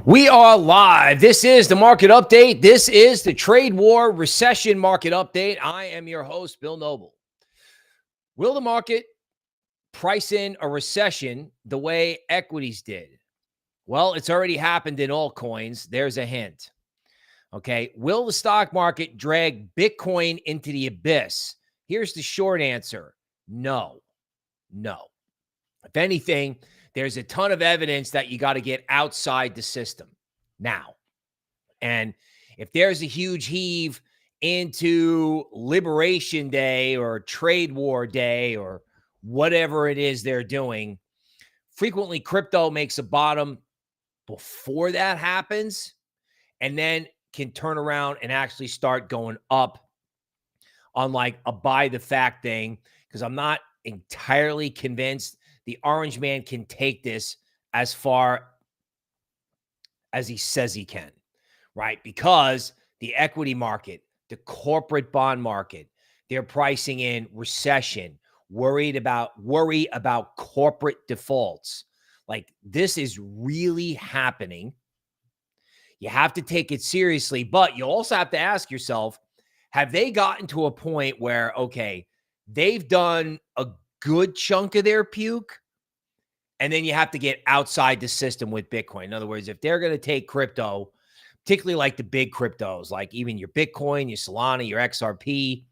We are live. This is the market update. This is the trade war recession market update. I am your host, Bill Noble. Will the market price in a recession the way equities did? Well, it's already happened in altcoins. There's a hint. Okay. Will the stock market drag Bitcoin into the abyss? Here's the short answer. No. If anything, there's a ton of evidence that you got to get outside the system now. And if there's a huge heave into Liberation Day or Trade War Day or whatever it is they're doing, frequently crypto makes a bottom before that happens and then can turn around and actually start going up on like a buy the fact thing, because I'm not entirely convinced the orange man can take this as far as he says he can, right? Because the equity market, the corporate bond market, they're pricing in recession, worry about corporate defaults. Like, this is really happening. You have to take it seriously, but you also have to ask yourself, have they gotten to a point where, okay, they've done a good chunk of their puke, and then you have to get outside the system with Bitcoin? In other words, if they're going to take crypto, particularly like the big cryptos, like even your Bitcoin, your Solana, your XRP,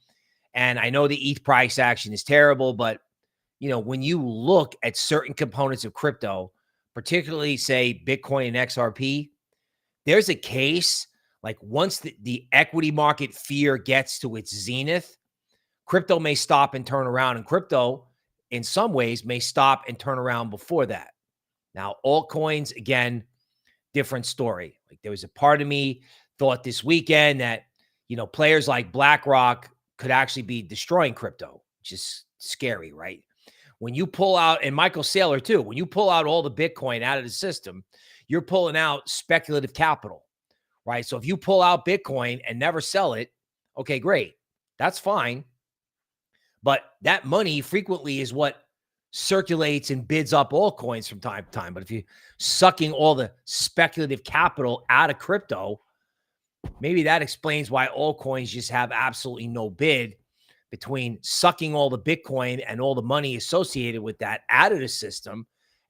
and I know the ETH price action is terrible, but when you look at certain components of crypto, particularly say Bitcoin and XRP, there's a case like once the equity market fear gets to its zenith, crypto may stop and turn around, and crypto in some ways may stop and turn around before that. Now, altcoins, again, different story. Like, there was a part of me thought this weekend that, players like BlackRock could actually be destroying crypto, which is scary, right? When you pull out, and Michael Saylor too, when you pull out all the Bitcoin out of the system, you're pulling out speculative capital, right? So if you pull out Bitcoin and never sell it, okay, great. That's fine. But that money frequently is what circulates and bids up altcoins from time to time. But if you're sucking all the speculative capital out of crypto, maybe that explains why altcoins just have absolutely no bid, between sucking all the Bitcoin and all the money associated with that out of the system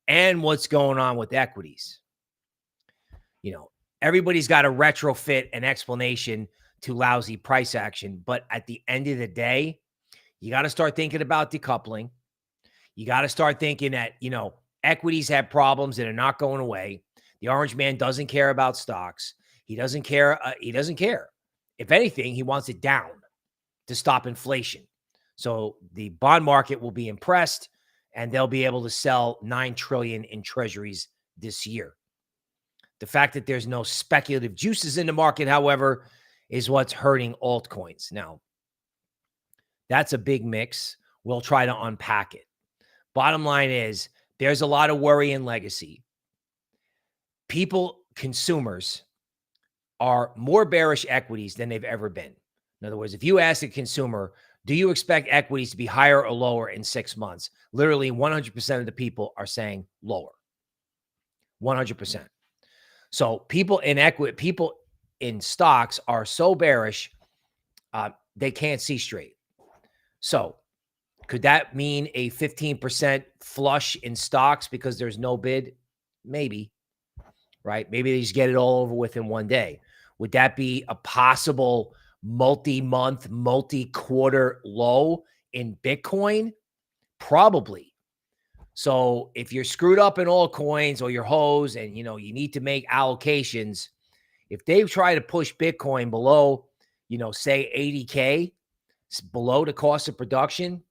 and what's going on with equities. Everybody's got to retrofit an explanation to lousy price action. But at the end of the day, you got to start thinking about decoupling. You got to start thinking that, equities have problems that are not going away. The orange man doesn't care about stocks. He doesn't care. If anything, he wants it down to stop inflation. So the bond market will be impressed, and they'll be able to sell $9 trillion in treasuries this year. The fact that there's no speculative juices in the market, however, is what's hurting altcoins. Now, that's a big mix. We'll try to unpack it. Bottom line is, there's a lot of worry in legacy. Consumers are more bearish equities than they've ever been. In other words, if you ask a consumer, do you expect equities to be higher or lower in 6 months? Literally 100% of the people are saying lower. 100%. So people in stocks are so bearish, they can't see straight. So could that mean a 15% flush in stocks because there's no bid? Maybe, right? Maybe they just get it all over with in one day. Would that be a possible multi-month, multi-quarter low in Bitcoin? Probably. So if you're screwed up in altcoins or your hoes and, you need to make allocations, if they try to push Bitcoin below, say 80K, below the cost of production,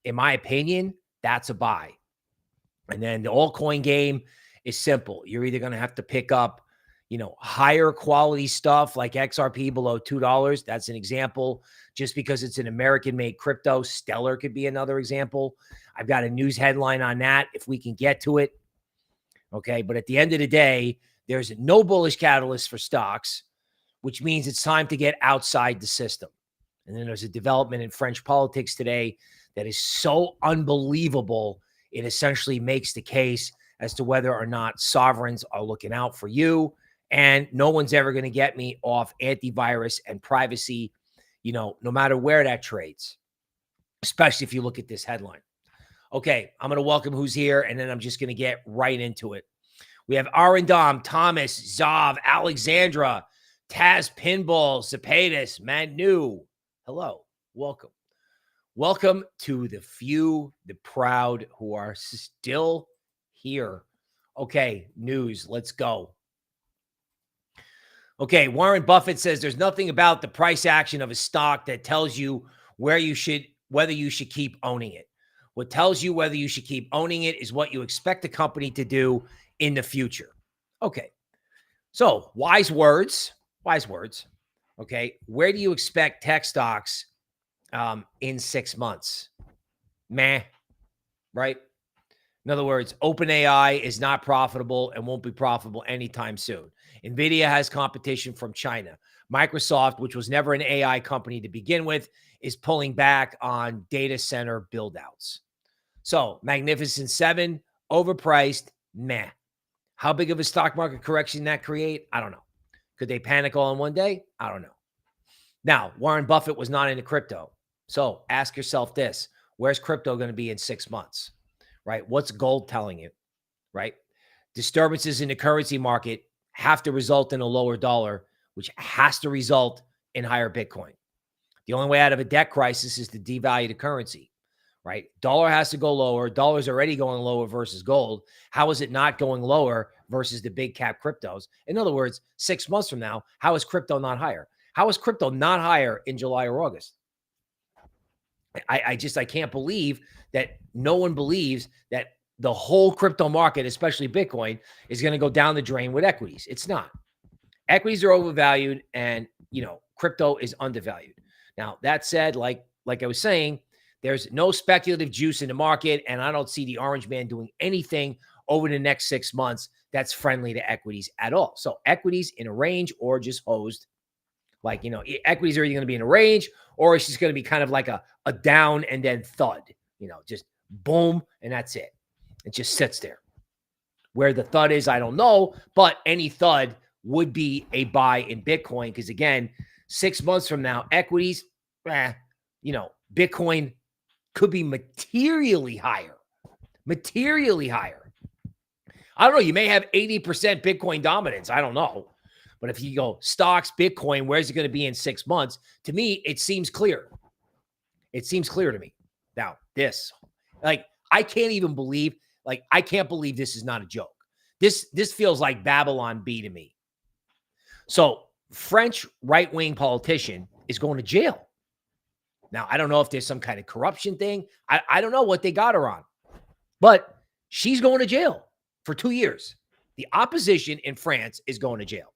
in my opinion, that's a buy. And then the altcoin game is simple. You're either going to have to pick up, higher quality stuff like XRP below $2. That's an example. Just because it's an American-made crypto, Stellar could be another example. I've got a news headline on that if we can get to it. Okay, but at the end of the day, there's no bullish catalyst for stocks, which means it's time to get outside the system. And then there's a development in French politics today that is so unbelievable, it essentially makes the case as to whether or not sovereigns are looking out for you. And no one's ever going to get me off antivirus and privacy, no matter where that trades, especially if you look at this headline. Okay, I'm going to welcome who's here, and then I'm just going to get right into it. We have Arundam, Thomas, Zav, Alexandra, Taz, Pinball, Zapatis, Manu. Hello, welcome. Welcome to the few, the proud who are still here. Okay, news, let's go. Okay, Warren Buffett says there's nothing about the price action of a stock that tells you whether you should keep owning it. What tells you whether you should keep owning it is what you expect the company to do in the future. Okay, so wise words. Okay, where do you expect tech stocks in 6 months? Meh, right? In other words, OpenAI is not profitable and won't be profitable anytime soon. NVIDIA has competition from China. Microsoft, which was never an AI company to begin with, is pulling back on data center buildouts. So Magnificent Seven, overpriced, meh. How big of a stock market correction that create? I don't know. Could they panic all in one day? I don't know. Now, Warren Buffett was not into crypto. So ask yourself this, where's crypto going to be in 6 months, right? What's gold telling you, right? Disturbances in the currency market have to result in a lower dollar, which has to result in higher Bitcoin. The only way out of a debt crisis is to devalue the currency, right? Dollar has to go lower. Dollar's already going lower versus gold. How is it not going lower versus the big cap cryptos? In other words, 6 months from now, how is crypto not higher? How is crypto not higher in July or August? I can't believe that no one believes that the whole crypto market, especially Bitcoin, is going to go down the drain with equities. It's not. Equities are overvalued and, crypto is undervalued. Now, that said, like I was saying, there's no speculative juice in the market, and I don't see the orange man doing anything over the next 6 months that's friendly to equities at all. So equities in a range or just hosed. Like, equities are either going to be in a range or it's just going to be kind of like a down and then thud, just boom, and that's it. It just sits there. Where the thud is, I don't know, but any thud would be a buy in Bitcoin because, again, 6 months from now, equities, Bitcoin could be materially higher. I don't know. You may have 80% Bitcoin dominance. I don't know. But if you go stocks, Bitcoin, where's it going to be in 6 months? To me, it seems clear. It seems clear to me. Now, this, I can't even believe, I can't believe this is not a joke. This feels like Babylon B to me. So, French right-wing politician is going to jail. Now, I don't know if there's some kind of corruption thing. I don't know what they got her on. But she's going to jail for 2 years. The opposition in France is going to jail.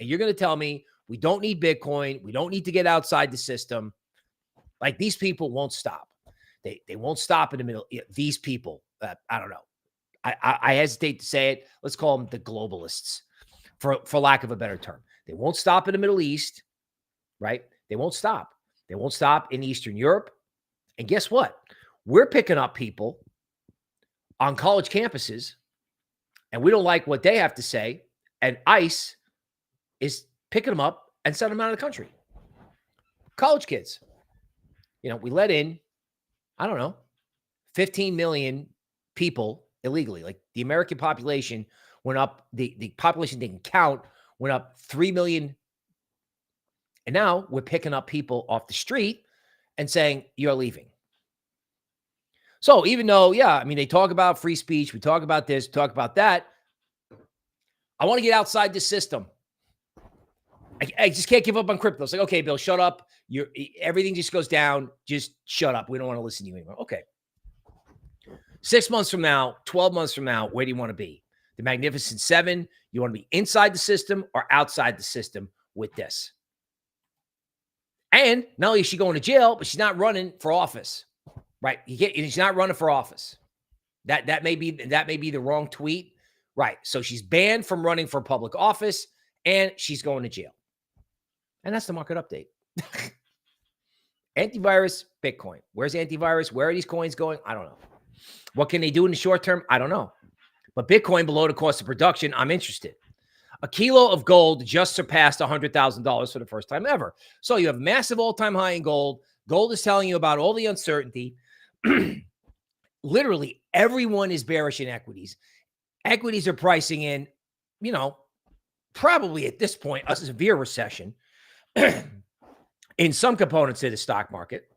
And you're going to tell me we don't need Bitcoin. We don't need to get outside the system. These people won't stop. They won't stop in the middle. These people, I don't know. I hesitate to say it. Let's call them the globalists, for lack of a better term. They won't stop in the Middle East, right? They won't stop. They won't stop in Eastern Europe. And guess what? We're picking up people on college campuses, and we don't like what they have to say. And ICE is picking them up and sending them out of the country. College kids. We let in, 15 million people illegally. The American population went up. The population didn't count, went up 3 million. And now we're picking up people off the street and saying, you're leaving. So even though, they talk about free speech, we talk about this, talk about that. I want to get outside the system. I just can't give up on crypto. It's like, okay, Bill, shut up. Everything just goes down. Just shut up. We don't want to listen to you anymore. Okay. 6 months from now, 12 months from now, where do you want to be? The Magnificent Seven, you want to be inside the system or outside the system with this? And not only is she going to jail, but she's not running for office, right? She's not running for office. That may be the wrong tweet, right? So she's banned from running for public office, and she's going to jail. And that's the market update. Antivirus, Bitcoin. Where's antivirus? Where are these coins going? I don't know. What can they do in the short term? I don't know. But Bitcoin below the cost of production, I'm interested. A kilo of gold just surpassed $100,000 for the first time ever. So you have massive all-time high in gold. Gold is telling you about all the uncertainty. Literally everyone is bearish in equities. Equities are pricing in, probably at this point, a severe recession in some components of the stock market,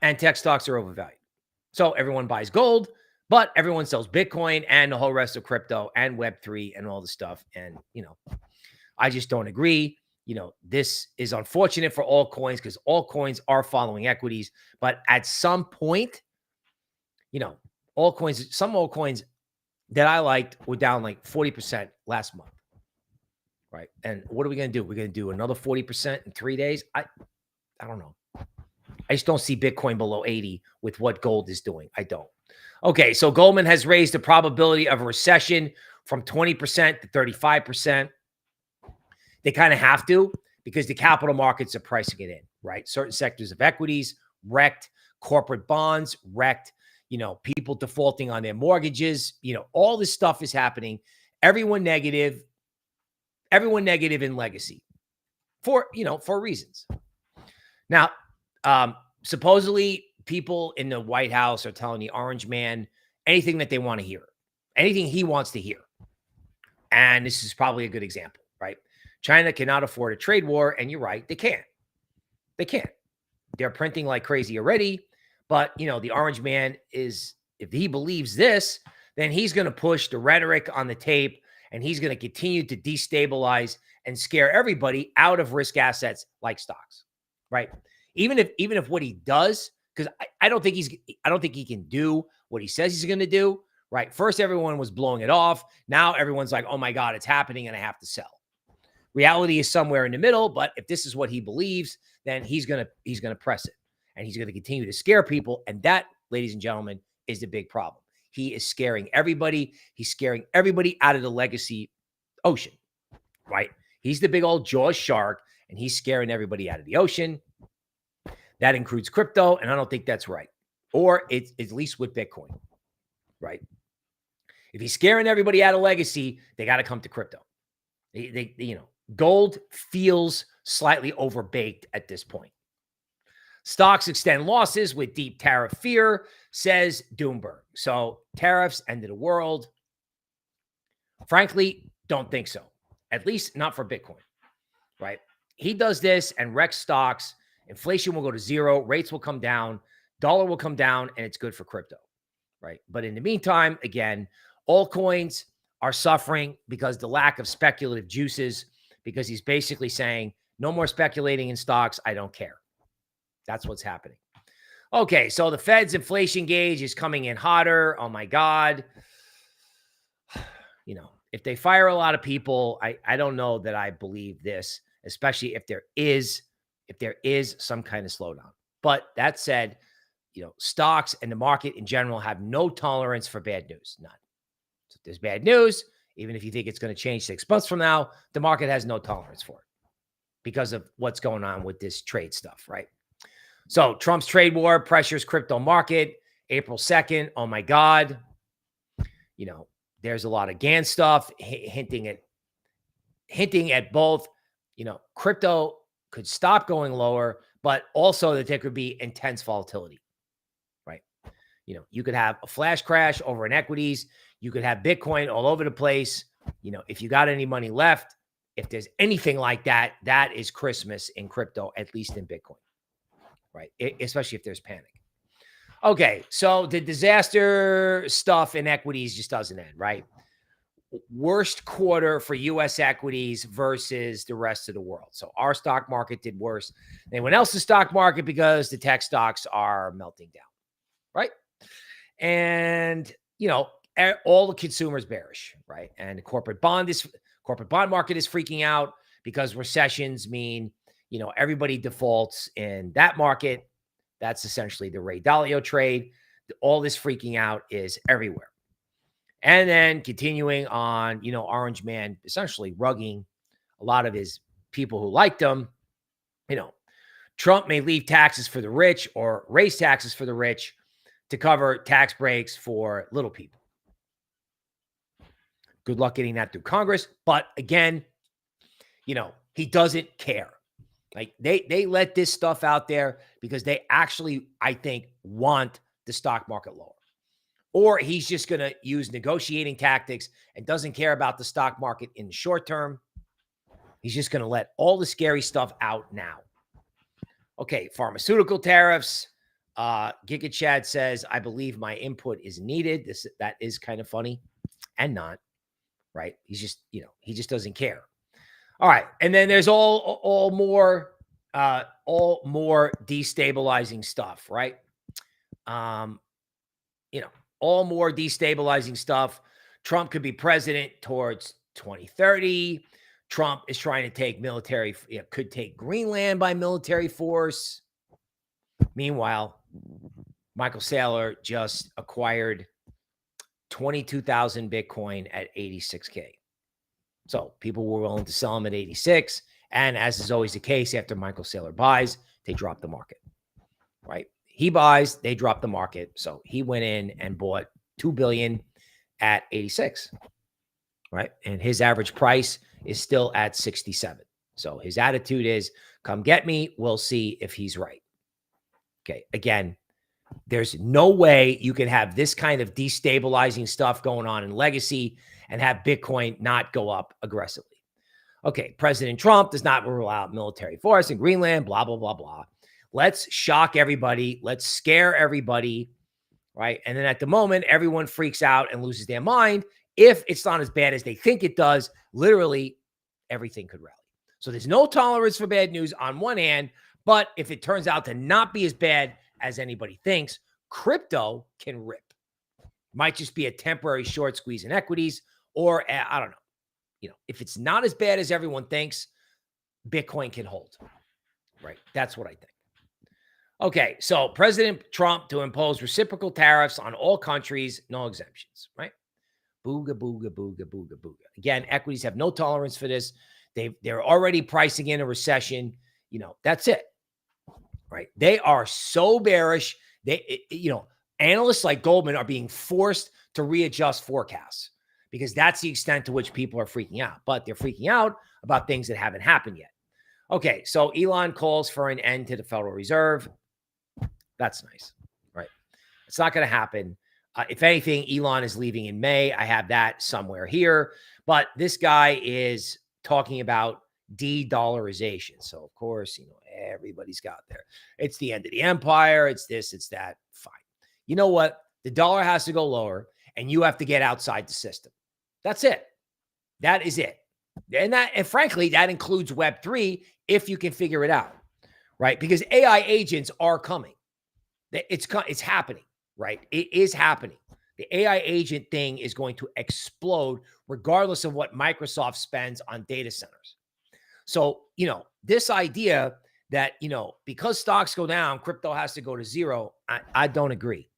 and tech stocks are overvalued. So everyone buys gold, but everyone sells Bitcoin and the whole rest of crypto and Web3 and all the stuff. And, I just don't agree. This is unfortunate for altcoins because altcoins are following equities. But at some point, some altcoins that I liked were down like 40% last month. Right. And what are we going to do? We're going to do another 40% in 3 days. I don't know. I just don't see Bitcoin below 80 with what gold is doing. I don't. Okay. So Goldman has raised the probability of a recession from 20% to 35%. They kind of have to because the capital markets are pricing it in, right? Certain sectors of equities wrecked, corporate bonds wrecked, people defaulting on their mortgages, all this stuff is happening. Everyone negative in legacy for reasons. Now, supposedly people in the White House are telling the Orange Man anything that they want to hear, anything he wants to hear. And this is probably a good example, right? China cannot afford a trade war. And you're right. They can't. They're printing like crazy already. But, the Orange Man is, if he believes this, then he's going to push the rhetoric on the tape and he's going to continue to destabilize and scare everybody out of risk assets like stocks, right? Even if what he does, because I don't think he can do what he says he's going to do, right? First, everyone was blowing it off. Now everyone's like, oh my God, it's happening and I have to sell. Reality is somewhere in the middle, but if this is what he believes, then he's going to press it and he's going to continue to scare people. And that, ladies and gentlemen, is the big problem. He is scaring everybody. He's scaring everybody out of the legacy ocean, right? He's the big old Jaws shark and he's scaring everybody out of the ocean. That includes crypto. And I don't think that's right. Or it's at least with Bitcoin, right? If he's scaring everybody out of legacy, they got to come to crypto. Gold feels slightly overbaked at this point. Stocks extend losses with deep tariff fear, says Doomberg. So tariffs, end of the world. Frankly, don't think so. At least not for Bitcoin, right? He does this and wrecks stocks. Inflation will go to zero. Rates will come down. Dollar will come down, and it's good for crypto, right? But in the meantime, again, altcoins are suffering because the lack of speculative juices, because he's basically saying, no more speculating in stocks. I don't care. That's what's happening. Okay, so the Fed's inflation gauge is coming in hotter. Oh, my God. If they fire a lot of people, I don't know that I believe this, especially if there is some kind of slowdown. But that said, stocks and the market in general have no tolerance for bad news. None. So if there's bad news, even if you think it's going to change 6 months from now, the market has no tolerance for it because of what's going on with this trade stuff, right? So Trump's trade war pressures crypto market. April 2nd. Oh my God. There's a lot of GAN stuff hinting at both, crypto could stop going lower, but also that there could be intense volatility, right? You could have a flash crash over in equities. You could have Bitcoin all over the place. If you got any money left, if there's anything like that, that is Christmas in crypto, at least in Bitcoin, right? Especially if there's panic. Okay, so the disaster stuff in equities just doesn't end, right? Worst quarter for U.S. equities versus the rest of the world. So our stock market did worse than anyone else's stock market because the tech stocks are melting down, right? And, all the consumers bearish, right? And the corporate bond market is freaking out because recessions mean, everybody defaults in that market. That's essentially the Ray Dalio trade. All this freaking out is everywhere. And then continuing on, Orange Man essentially rugging a lot of his people who liked him. Trump may leave taxes for the rich or raise taxes for the rich to cover tax breaks for little people. Good luck getting that through Congress. But again, he doesn't care. Like they let this stuff out there because they actually, I think, want the stock market lower. Or he's just going to use negotiating tactics and doesn't care about the stock market in the short term. He's just going to let all the scary stuff out now. Okay, pharmaceutical tariffs. Giga Chad says, I believe my input is needed. That is kind of funny and not, right? He's just, he just doesn't care. All right. And then there's all more destabilizing stuff, right? All more destabilizing stuff. Trump could be president towards 2030. Trump is trying to take could take Greenland by military force. Meanwhile, Michael Saylor just acquired 22,000 Bitcoin at 86K. So people were willing to sell them at 86. And as is always the case, after Michael Saylor buys, they drop the market, right? He buys, they drop the market. So he went in and bought 2 billion at 86, right? And his average price is still at 67. So his attitude is, come get me. We'll see if he's right. Okay. Again, there's no way you can have this kind of destabilizing stuff going on in legacy and have Bitcoin not go up aggressively. Okay. President Trump does not rule out military force in Greenland, blah, blah, blah, blah. Let's shock everybody. Let's scare everybody, right? And then at the moment, everyone freaks out and loses their mind. If it's not as bad as they think it does, literally everything could rally. So there's no tolerance for bad news on one hand, but if it turns out to not be as bad as anybody thinks, crypto can rip. Might just be a temporary short squeeze in equities, or I don't know. If it's not as bad as everyone thinks, Bitcoin can hold, right? That's what I think. Okay, so President Trump to impose reciprocal tariffs on all countries, no exemptions, right? Booga, booga, booga, booga, booga. Again, equities have no tolerance for this. They're already pricing in a recession. That's it, right? They are so bearish. Analysts like Goldman are being forced to readjust forecasts because that's the extent to which people are freaking out. But they're freaking out about things that haven't happened yet. Okay, so Elon calls for an end to the Federal Reserve. That's nice, right? It's not going to happen. If anything, Elon is leaving in May. I have that somewhere here. But this guy is talking about de-dollarization. So, of course, everybody's got there. It's the end of the empire. It's this, it's that. Fine. You know what? The dollar has to go lower, and you have to get outside the system. That's it. That is it. And frankly, that includes Web3 if you can figure it out, right? Because AI agents are coming. It's happening, right? It is happening. The AI agent thing is going to explode regardless of what Microsoft spends on data centers. So, this idea that, because stocks go down, crypto has to go to zero, I don't agree.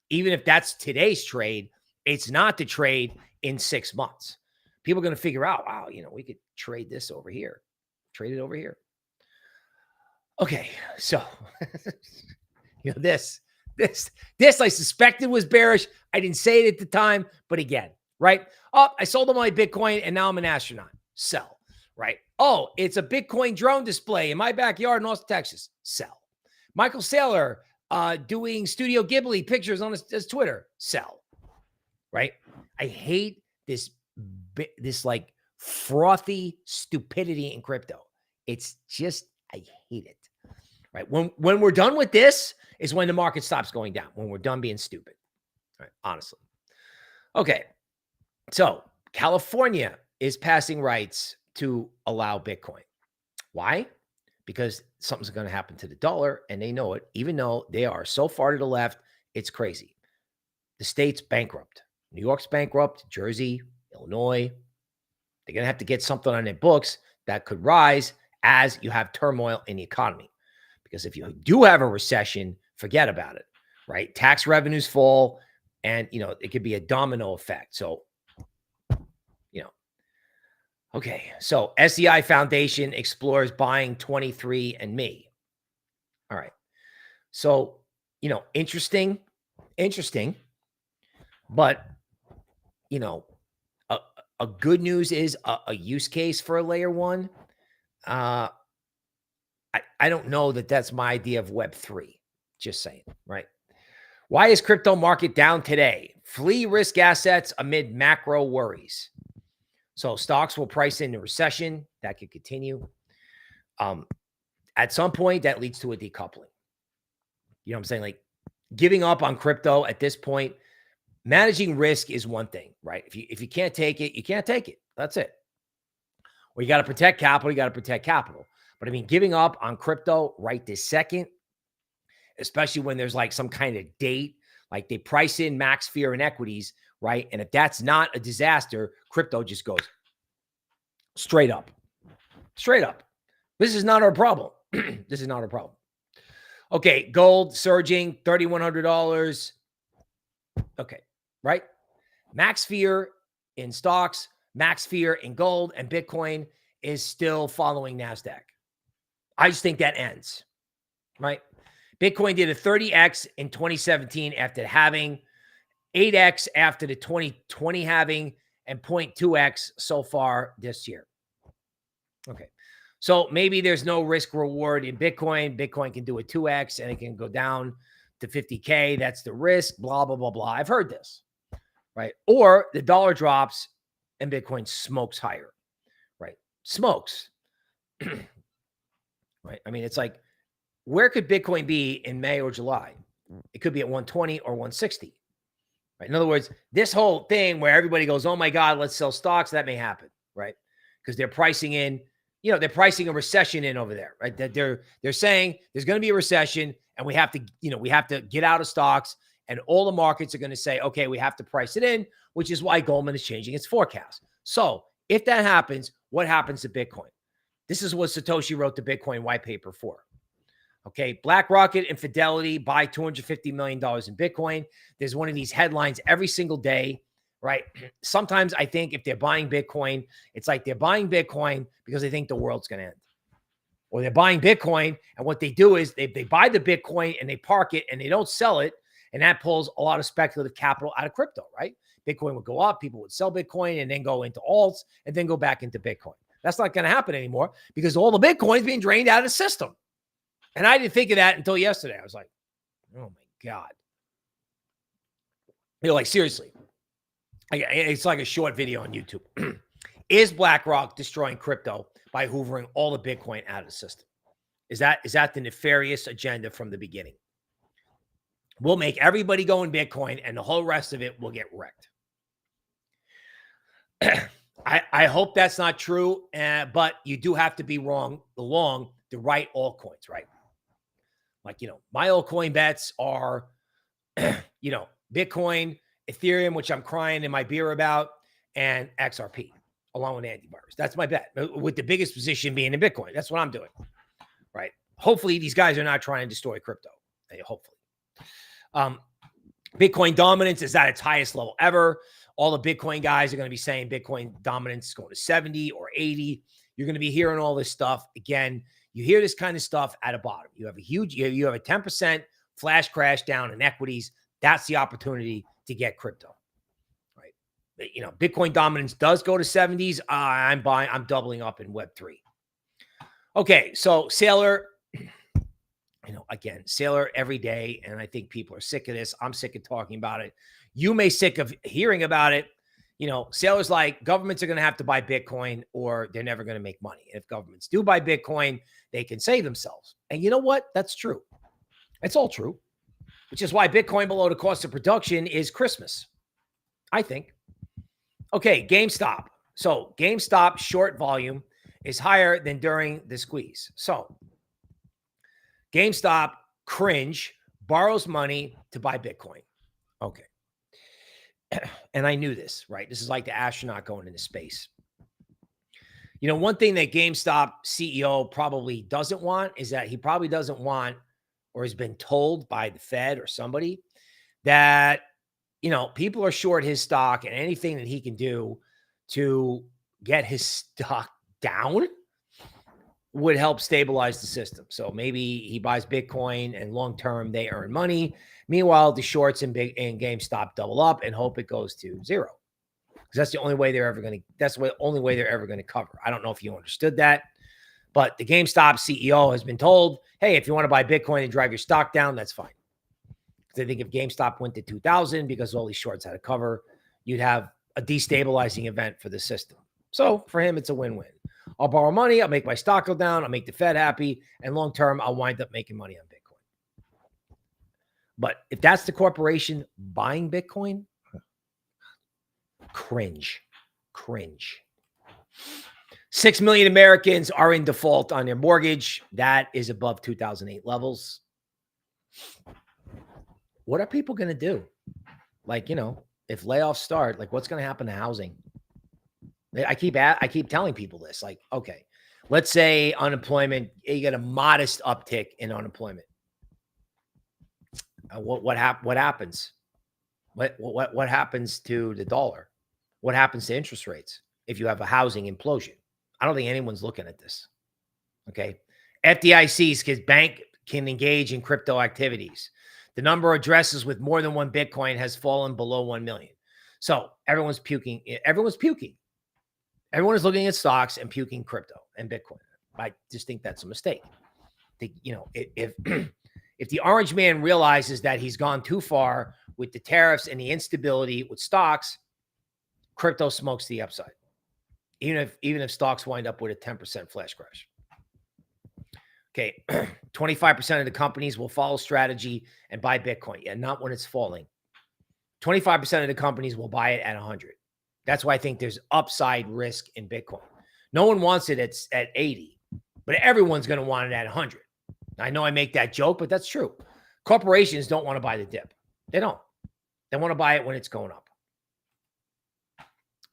Even if that's today's trade, it's not the trade in 6 months. People are going to figure out, wow, we could trade this over here, trade it over here. Okay, so this I suspected was bearish. I didn't say it at the time, but again, right? Oh, I sold all my Bitcoin and now I'm an astronaut. Sell, right? Oh, it's a Bitcoin drone display in my backyard in Austin, Texas. Sell. Michael Saylor doing Studio Ghibli pictures on his Twitter. Sell, right? I hate this like frothy stupidity in crypto. It's just, I hate it. Right. When we're done with this is when the market stops going down, when we're done being stupid. Right. Honestly. Okay. So California is passing rights to allow Bitcoin. Why? Because something's going to happen to the dollar and they know it, even though they are so far to the left, it's crazy. The state's bankrupt. New York's bankrupt, Jersey, Illinois. They're going to have to get something on their books that could rise as you have turmoil in the economy. Because if you do have a recession, forget about it, right? Tax revenues fall and, it could be a domino effect. So, okay. So SEI Foundation explores buying 23andMe. All right. So, interesting, but, a good news is a use case for a layer one. I don't know that that's my idea of Web3. Just saying, right? Why is crypto market down today? Flee risk assets amid macro worries. So stocks will price in the recession. That could continue. At some point, that leads to a decoupling. You know what I'm saying? Like giving up on crypto at this point, managing risk is one thing, right? If you can't take it, you can't take it. That's it. Well, you got to protect capital. You got to protect capital. But I mean, giving up on crypto right this second, especially when there's like some kind of date, like they price in max fear in equities, right? And if that's not a disaster, crypto just goes straight up. Straight up. This is not our problem. This is not our problem. Okay, gold surging, $3,100. Okay, right? Max fear in stocks, max fear in gold and Bitcoin is still following NASDAQ. I just think that ends, right? Bitcoin did a 30x in 2017 after having 8x after the 2020 having and 0.2x so far this year. Okay. So maybe there's no risk reward in Bitcoin. Bitcoin can do a 2x and it can go down to 50K. That's the risk, blah, blah, blah, blah. I've heard this, right? Or the dollar drops and Bitcoin smokes higher, right? Smokes, right? I mean, it's like, where could Bitcoin be in May or July? It could be at 120 or 160, right? In other words, this whole thing where everybody goes, oh my God, let's sell stocks, that may happen, right? Because they're pricing in, they're pricing a recession in over there, right? That they're saying there's going to be a recession and we have to get out of stocks, and all the markets are going to say, okay, we have to price it in, which is why Goldman is changing its forecast. So if that happens, what happens to Bitcoin? This is what Satoshi wrote the Bitcoin white paper for. Okay, BlackRock and Fidelity buy $250 million in Bitcoin. There's one of these headlines every single day, right? Sometimes I think if they're buying Bitcoin, it's like they're buying Bitcoin because they think the world's going to end. Or they're buying Bitcoin, and what they do is they buy the Bitcoin and they park it and they don't sell it, and that pulls a lot of speculative capital out of crypto, right? Bitcoin would go up, people would sell Bitcoin and then go into alts and then go back into Bitcoin. That's not going to happen anymore because all the Bitcoin is being drained out of the system. And I didn't think of that until yesterday. I was like, oh my God. Like, seriously. It's like a short video on YouTube. Is BlackRock destroying crypto by hoovering all the Bitcoin out of the system? Is that the nefarious agenda from the beginning? We'll make everybody go in Bitcoin and the whole rest of it will get wrecked. I hope that's not true, but you do have to be wrong along the right altcoins, right? Like, my altcoin bets are, Bitcoin, Ethereum, which I'm crying in my beer about, and XRP, along with antivirus. That's my bet, with the biggest position being in Bitcoin. That's what I'm doing, right? Hopefully, these guys are not trying to destroy crypto. Hopefully. Bitcoin dominance is at its highest level ever. All the Bitcoin guys are going to be saying Bitcoin dominance is going to 70 or 80. You're going to be hearing all this stuff. Again, you hear this kind of stuff at a bottom. You have a 10% flash crash down in equities. That's the opportunity to get crypto, right? Bitcoin dominance does go to 70s. I'm doubling up in Web3. Okay, so Sailor, again, Sailor every day, and I think people are sick of this. I'm sick of talking about it. You may sick of hearing about it. Sailor's like, governments are going to have to buy Bitcoin or they're never going to make money. And if governments do buy Bitcoin, they can save themselves. And you know what? That's true. It's all true, which is why Bitcoin below the cost of production is Christmas, I think. Okay, GameStop. So GameStop short volume is higher than during the squeeze. So GameStop cringe borrows money to buy Bitcoin. Okay. And I knew this, right? This is like the astronaut going into space. One thing that GameStop CEO probably doesn't want is that he probably doesn't want, or has been told by the Fed or somebody, that, people are short his stock, and anything that he can do to get his stock down would help stabilize the system. So maybe he buys Bitcoin and long-term they earn money. Meanwhile, the shorts in GameStop double up and hope it goes to zero. because that's the only way they're ever going to. That's the only way they're ever going to cover. I don't know if you understood that, but the GameStop CEO has been told, "Hey, if you want to buy Bitcoin and drive your stock down, that's fine." Because I think if GameStop went to 2,000 because all these shorts had a cover, you'd have a destabilizing event for the system. So for him, it's a win-win. I'll borrow money, I'll make my stock go down, I'll make the Fed happy, and long term, I'll wind up making money on Bitcoin. But if that's the corporation buying Bitcoin, cringe. 6 million Americans are in default on their mortgage. That is above 2008 levels. What are people going to do? Like, if layoffs start, like what's going to happen to housing? I keep telling people this, like, okay, let's say unemployment, you get a modest uptick in unemployment. What happens? What happens to the dollar? What happens to interest rates if you have a housing implosion? I don't think anyone's looking at this. Okay. FDIC's bank can engage in crypto activities. The number of addresses with more than one Bitcoin has fallen below 1 million. So everyone's puking. Everyone is looking at stocks and puking crypto and Bitcoin. I just think that's a mistake. If the orange man realizes that he's gone too far with the tariffs and the instability with stocks, crypto smokes the upside. Even if stocks wind up with a 10% flash crash. Okay, 25% of the companies will follow strategy and buy Bitcoin. Yeah, not when it's falling. 25% of the companies will buy it at 100. That's why I think there's upside risk in Bitcoin. No one wants it at 80, but everyone's going to want it at 100. I know I make that joke, but that's true. Corporations don't want to buy the dip. They don't. They want to buy it when it's going up.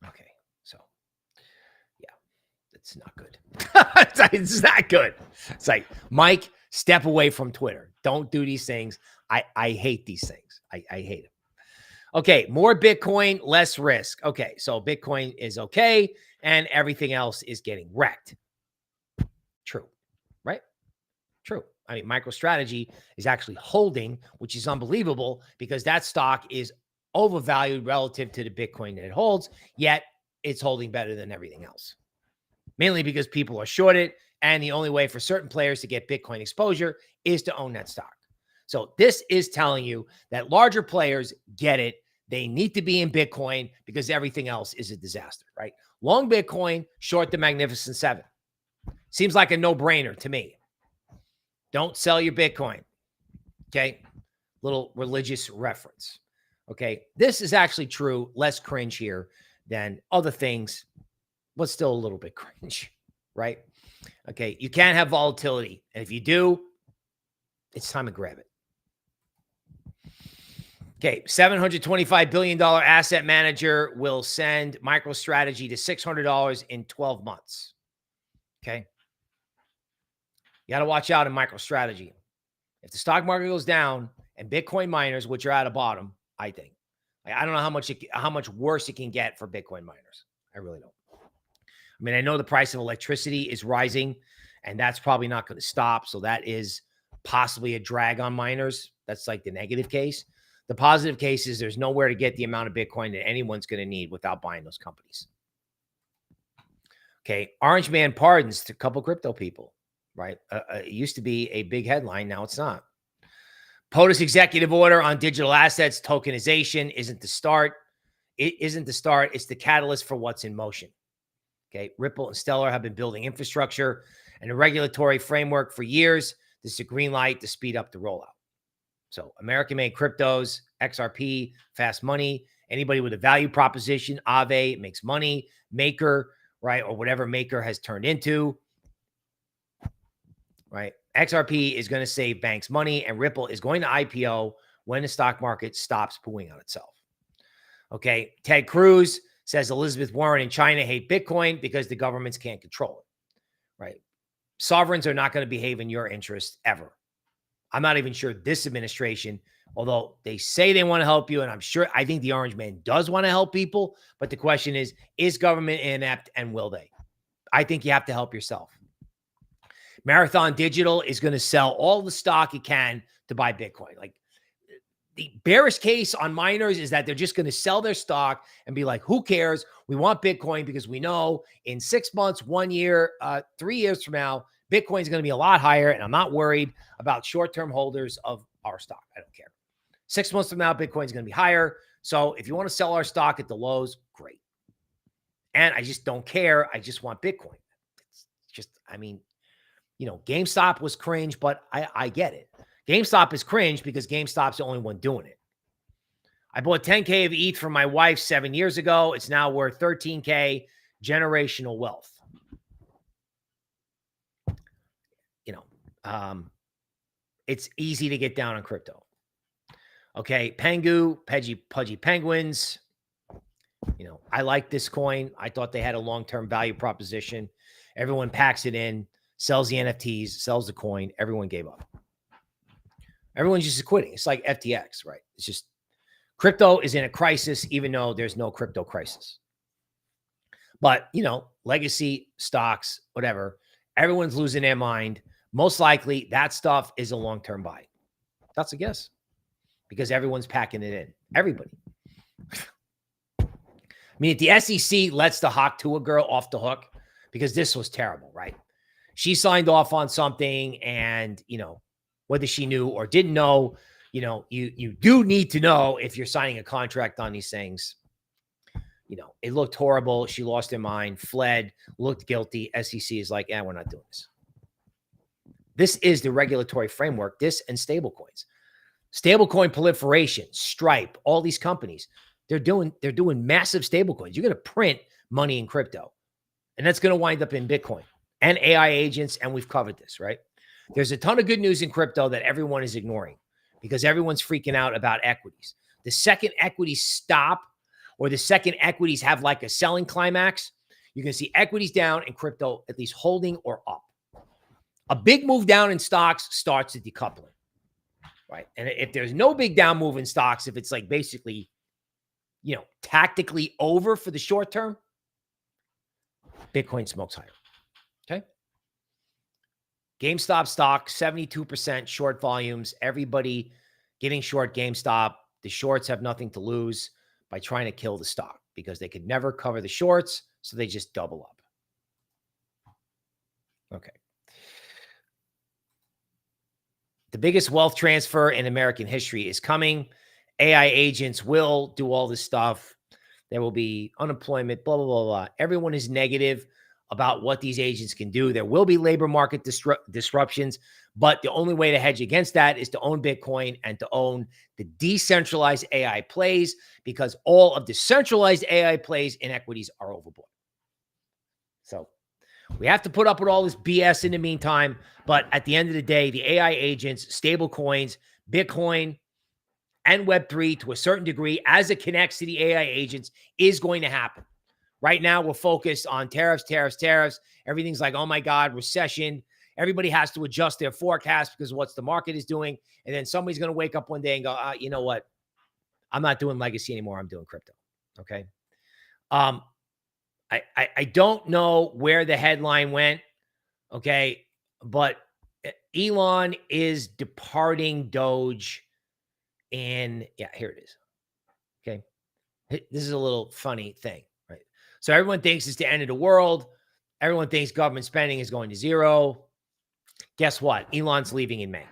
Okay, so yeah, it's not good. It's not good. It's like, Mike, step away from Twitter. Don't do these things. I hate these things. I hate it. Okay, more Bitcoin, less risk. Okay, so Bitcoin is okay, and everything else is getting wrecked. True, right? True. I mean, MicroStrategy is actually holding, which is unbelievable because that stock is overvalued relative to the Bitcoin that it holds, yet it's holding better than everything else. Mainly because people are shorted, and the only way for certain players to get Bitcoin exposure is to own that stock. So this is telling you that larger players get it. They need to be in Bitcoin because everything else is a disaster, right? Long Bitcoin, short the Magnificent Seven. Seems like a no-brainer to me. Don't sell your Bitcoin. Okay. Little religious reference. Okay. This is actually true. Less cringe here than other things, but still a little bit cringe, right? Okay. You can't have volatility. And if you do, it's time to grab it. Okay. $725 billion asset manager will send MicroStrategy to $600 in 12 months. Okay. You got to watch out in MicroStrategy. If the stock market goes down and Bitcoin miners, which are at a bottom, I think, I don't know how much worse it can get for Bitcoin miners. I really don't. I mean, I know the price of electricity is rising, and that's probably not going to stop. So that is possibly a drag on miners. That's like the negative case. The positive case is there's nowhere to get the amount of Bitcoin that anyone's going to need without buying those companies. Okay, Orange Man pardons a couple crypto people. Right. It used to be a big headline. Now it's not. POTUS executive order on digital assets tokenization isn't the start. It isn't the start. It's the catalyst for what's in motion. Okay. Ripple and Stellar have been building infrastructure and a regulatory framework for years. This is a green light to speed up the rollout. So American-made cryptos, XRP, fast money, anybody with a value proposition, Aave makes money, Maker, right, or whatever Maker has turned into. Right. XRP is going to save banks money, and Ripple is going to IPO when the stock market stops pooing on itself. Okay. Ted Cruz says Elizabeth Warren and China hate Bitcoin because the governments can't control it. Right. Sovereigns are not going to behave in your interest ever. I'm not even sure this administration, although they say they want to help you, and I think the Orange Man does want to help people. But the question is government inept, and will they? I think you have to help yourself. Marathon Digital is going to sell all the stock it can to buy Bitcoin. Like, the bearish case on miners is that they're just going to sell their stock and be like, who cares? We want Bitcoin because we know in 6 months, 1 year, 3 years from now, Bitcoin is going to be a lot higher. And I'm not worried about short-term holders of our stock. I don't care. 6 months from now, Bitcoin is going to be higher. So if you want to sell our stock at the lows, great. And I just don't care. I just want Bitcoin. It's just, I mean, GameStop was cringe, but I get it. GameStop is cringe because GameStop's the only one doing it. I bought 10K of ETH from my wife 7 years ago. It's now worth 13K, generational wealth. It's easy to get down on crypto. Okay, Pengu, Pudgy Penguins. I like this coin. I thought they had a long-term value proposition. Everyone packs it in, sells the NFTs, sells the coin. Everyone gave up. Everyone's just quitting. It's like FTX, right? It's just crypto is in a crisis, even though there's no crypto crisis. But, legacy stocks, whatever, everyone's losing their mind. Most likely that stuff is a long-term buy. That's a guess because everyone's packing it in. Everybody. I mean, if the SEC lets the Hawk Tua girl off the hook, because this was terrible, right? She signed off on something and, whether she knew or didn't know, you do need to know if you're signing a contract on these things. It looked horrible. She lost her mind, fled, looked guilty. SEC is like, we're not doing this. This is the regulatory framework, this and stablecoins. Stablecoin proliferation, Stripe, all these companies, they're doing massive stablecoins. You're going to print money in crypto, and that's going to wind up in Bitcoin and AI agents, and we've covered this, right? There's a ton of good news in crypto that everyone is ignoring because everyone's freaking out about equities. The second equities stop or the second equities have like a selling climax, you can see equities down and crypto at least holding or up. A big move down in stocks starts the decoupling, right? And if there's no big down move in stocks, if it's like basically, tactically over for the short term, Bitcoin smokes higher. Okay. GameStop stock, 72% short volumes. Everybody getting short GameStop. The shorts have nothing to lose by trying to kill the stock because they could never cover the shorts. So they just double up. Okay. The biggest wealth transfer in American history is coming. AI agents will do all this stuff. There will be unemployment, blah, blah, blah, blah. Everyone is negative about what these agents can do. There will be labor market disruptions, but the only way to hedge against that is to own Bitcoin and to own the decentralized AI plays because all of the centralized AI plays in equities are overbought. So we have to put up with all this BS in the meantime, but at the end of the day, the AI agents, stable coins, Bitcoin, and Web3 to a certain degree as it connects to the AI agents is going to happen. Right now, we're focused on tariffs. Everything's like, oh my God, recession. Everybody has to adjust their forecast because of what the market is doing. And then somebody's going to wake up one day and go, you know what? I'm not doing legacy anymore. I'm doing crypto. Okay. I don't know where the headline went. Okay. But Elon is departing Doge. And here it is. Okay. This is a little funny thing, right? So everyone thinks it's the end of the world. Everyone thinks government spending is going to zero. Guess what? Elon's leaving in May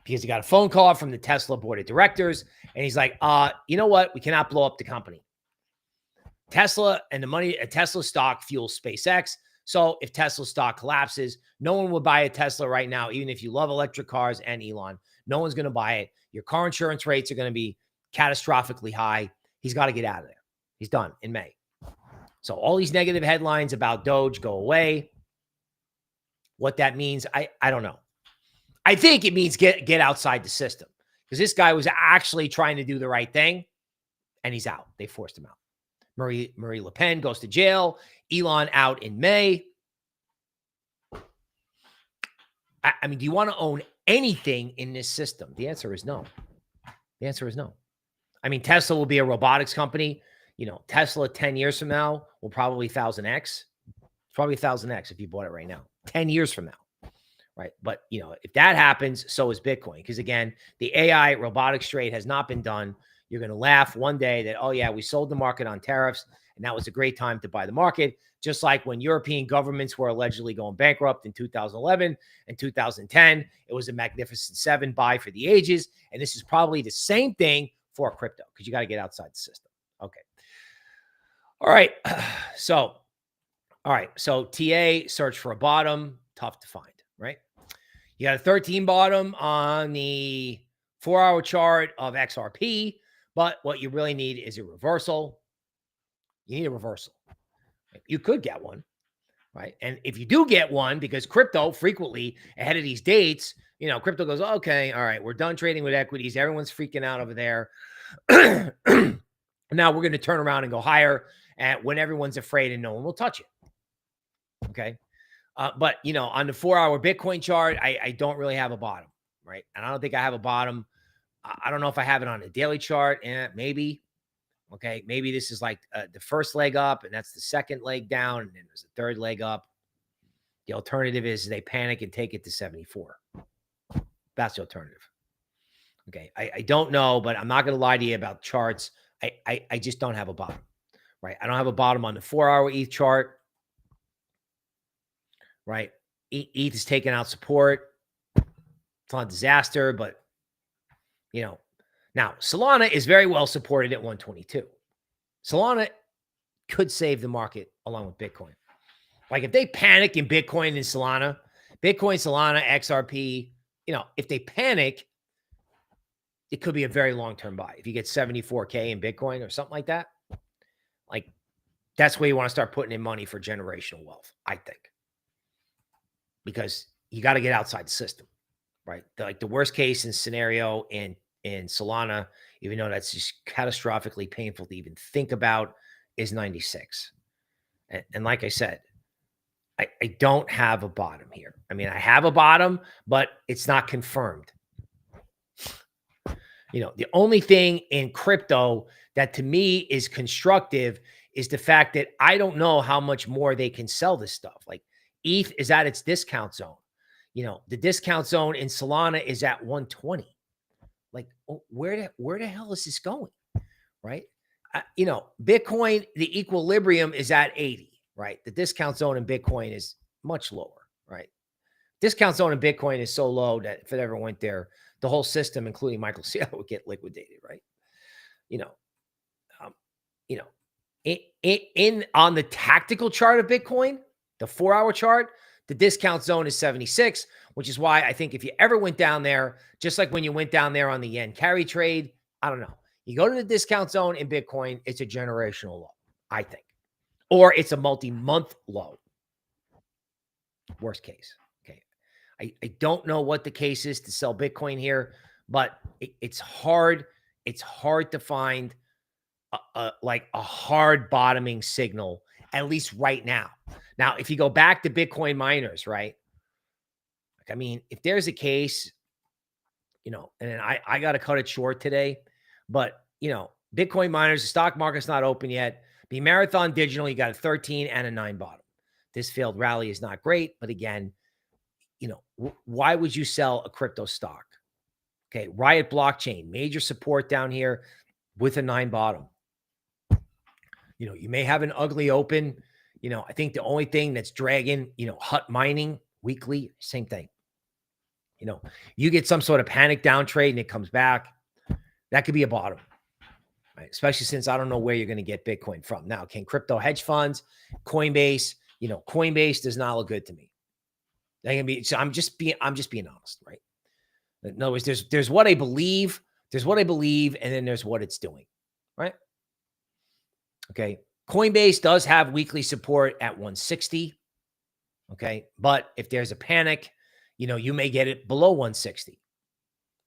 because he got a phone call from the Tesla board of directors. And he's like, you know what? We cannot blow up the company. Tesla and the money, Tesla stock fuels SpaceX. So if Tesla stock collapses, no one will buy a Tesla right now, even if you love electric cars and Elon. No one's going to buy it. Your car insurance rates are going to be catastrophically high. He's got to get out of there. He's done in May. So all these negative headlines about Doge go away. What that means, I don't know. I think it means get outside the system because this guy was actually trying to do the right thing and he's out. They forced him out. Marie Le Pen goes to jail. Elon out in May. I mean, do you want to own anything in this system? The answer is no. The answer is no. I mean, Tesla will be a robotics company. Tesla 10 years from now will probably 1000x. It's probably 1000x if you bought it right now. 10 years from now, right? But, if that happens, so is Bitcoin. Because again, the AI robotics trade has not been done. You're going to laugh one day that, oh yeah, we sold the market on tariffs and that was a great time to buy the market. Just like when European governments were allegedly going bankrupt in 2011 and 2010, it was a magnificent seven buy for the ages. And this is probably the same thing for crypto because you got to get outside the system. Okay. All right. So TA search for a bottom, tough to find, right? You got a 13 bottom on the 4-hour chart of XRP, but what you really need is a reversal. You need a reversal. You could get one, right? And if you do get one, because crypto frequently ahead of these dates, crypto goes, okay, all right, we're done trading with equities. Everyone's freaking out over there. Now we're going to turn around and go higher when everyone's afraid and no one will touch it. Okay. But, on the 4-hour Bitcoin chart, I don't really have a bottom, right? And I don't think I have a bottom. I don't know if I have it on a daily chart. Maybe. Okay. Maybe this is like the first leg up and that's the second leg down. And then there's a third leg up. The alternative is they panic and take it to 74. That's the alternative. Okay. I don't know, but I'm not going to lie to you about charts. I just don't have a bottom, right? I don't have a bottom on the 4-hour ETH chart. Right. ETH is taking out support. It's not a disaster, but now Solana is very well supported at 122. Solana could save the market along with Bitcoin. Like if they panic in Bitcoin and Solana, XRP, if they panic, it could be a very long-term buy. If you get 74K in Bitcoin or something like that, like that's where you want to start putting in money for generational wealth, I think. Because you got to get outside the system, right? The worst case in scenario in Solana, even though that's just catastrophically painful to even think about, is 96. And like I said, I don't have a bottom here. I mean, I have a bottom, but it's not confirmed. The only thing in crypto that to me is constructive is the fact that I don't know how much more they can sell this stuff. Like ETH is at its discount zone. The discount zone in Solana is at 120. Like, where the hell is this going? Right? Bitcoin, the equilibrium is at 80, right? The discount zone in Bitcoin is much lower, right? Discount zone in Bitcoin is so low that if it ever went there, the whole system, including Michael Saylor, would get liquidated, right? On the tactical chart of Bitcoin, the 4-hour chart, the discount zone is 76, which is why I think if you ever went down there, just like when you went down there on the yen carry trade, I don't know. You go to the discount zone in Bitcoin, it's a generational low, I think. Or it's a multi-month low. Worst case. Okay. I don't know what the case is to sell Bitcoin here, but it's hard. It's hard to find a hard bottoming signal, at least right now. Now, if you go back to Bitcoin miners, right? Like, I mean, if there's a case, and I got to cut it short today, but, Bitcoin miners, the stock market's not open yet. Be Marathon Digital, you got a 13 and a 9 bottom. This failed rally is not great, but again, why would you sell a crypto stock? Okay, Riot Blockchain, major support down here with a 9 bottom. You may have an ugly open. I think the only thing that's dragging, Hut Mining weekly, same thing. You get some sort of panic down trade and it comes back. That could be a bottom, right? Especially since I don't know where you're going to get Bitcoin from. Now, can crypto hedge funds, Coinbase, Coinbase does not look good to me. So I'm just being honest, right? In other words, there's what I believe, and then there's what it's doing, right? Okay. Coinbase does have weekly support at 160. Okay. But if there's a panic, you may get it below 160.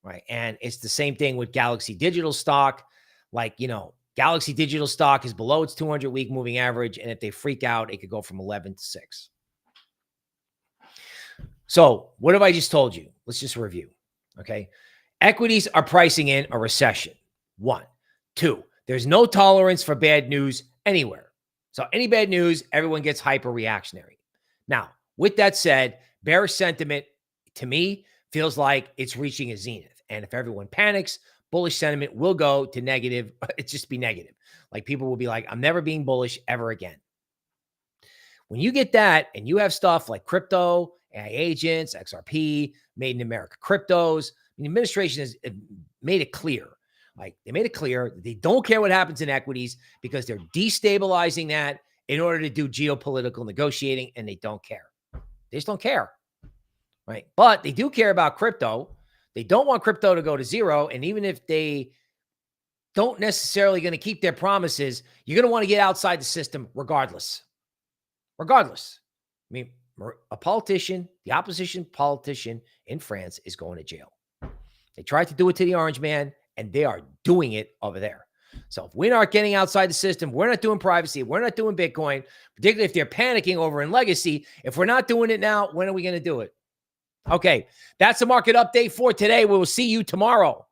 Right. And it's the same thing with Galaxy Digital stock. Like, Galaxy Digital stock is below its 200-week moving average. And if they freak out, it could go from 11 to 6. So what have I just told you? Let's just review. Okay. Equities are pricing in a recession. 1. 2. There's no tolerance for bad news anywhere. So any bad news, everyone gets hyper reactionary. Now, with that said, bearish sentiment to me, feels like it's reaching a zenith. And if everyone panics, bullish sentiment will go to negative. It's just be negative. Like people will be like, I'm never being bullish ever again. When you get that and you have stuff like crypto, AI agents, XRP, made in America cryptos, the administration has made it clear. Like they made it clear that they don't care what happens in equities because they're destabilizing that in order to do geopolitical negotiating, and they don't care. They just don't care, right? But they do care about crypto. They don't want crypto to go to zero. And even if they don't necessarily going to keep their promises, you're going to want to get outside the system regardless. Regardless. I mean, a politician, the opposition politician in France is going to jail. They tried to do it to the orange man, and they are doing it over there. So if we're not getting outside the system, we're not doing privacy, we're not doing Bitcoin, particularly if they're panicking over in legacy. If we're not doing it now, when are we going to do it? Okay, that's the market update for today. We will see you tomorrow.